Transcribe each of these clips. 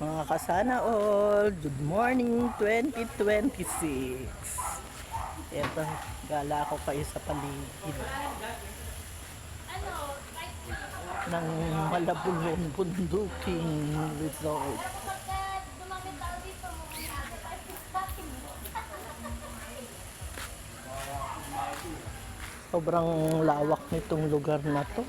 Mga kasana all, good morning 2026. Eto, gala ko kayo sa paligid ng Malabulong Bunduking Resort. Sobrang lawak nitong lugar na to.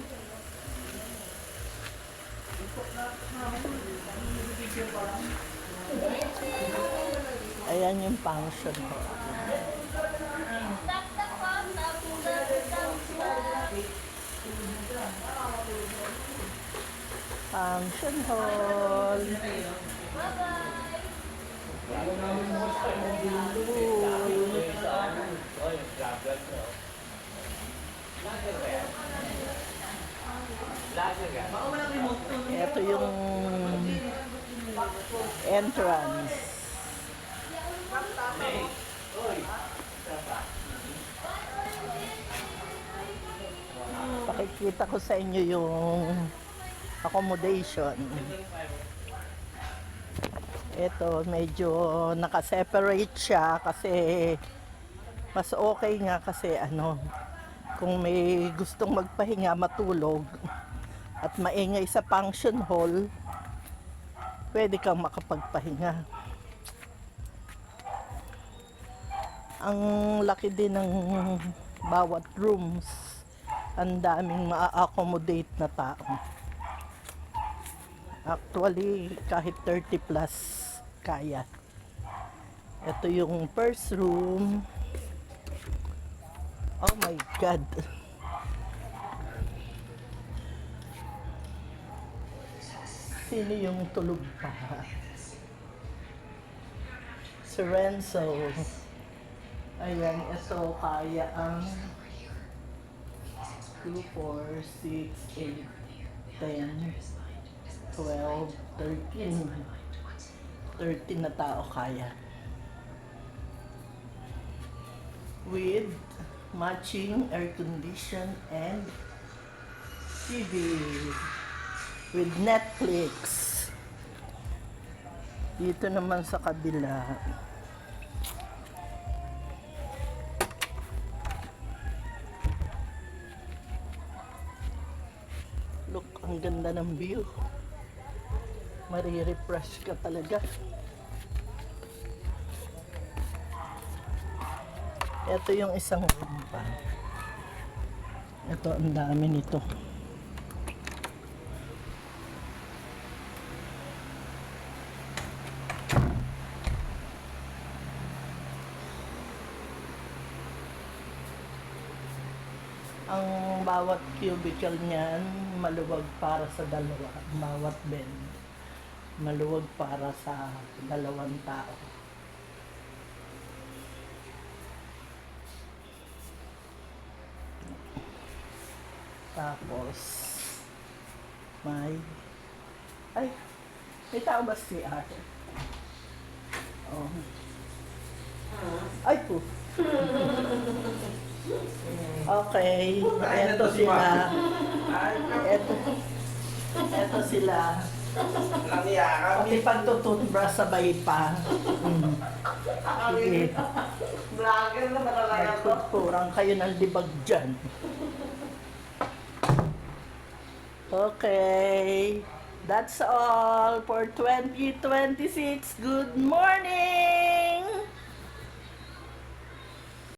Ayan yung function hall. Function hall. Ito yung entrance. Pakikita ko sa inyo yung accommodation. Ito, medyo naka-separate siya kasi mas okay nga kasi kung may gustong magpahinga, matulog at maingay sa function hall, pwede kang makapagpahinga. Ang laki din ng bawat rooms. Ang daming ma-accommodate na tao. Actually, kahit 30 plus kaya. Ito yung first room. Oh my God. Sino yung tulog pa? Si Renzo. Ayan, ito kaya ang 2, 4, 6, 8, 10, 12, 13. 13 na tao kaya. With matching air condition and TV. With Netflix. Dito naman sa kabila. Look, ang ganda ng view. Marirefresh ka talaga. Ito yung isang room pa. Ito, ang dami nito. Ang bawat cubicle niyan, maluwag para sa dalawa. Bawat bed, maluwag para sa dalawang tao. Tapos, may tao ba si Ate? Oh. Ay po. Okay, eto sila. Eto sila. Pati pagtututbrush sabay pa. Sige. Vlogger na talaga to. Kurang kayo ng libag dyan. Okay. That's all for 2026. Good morning!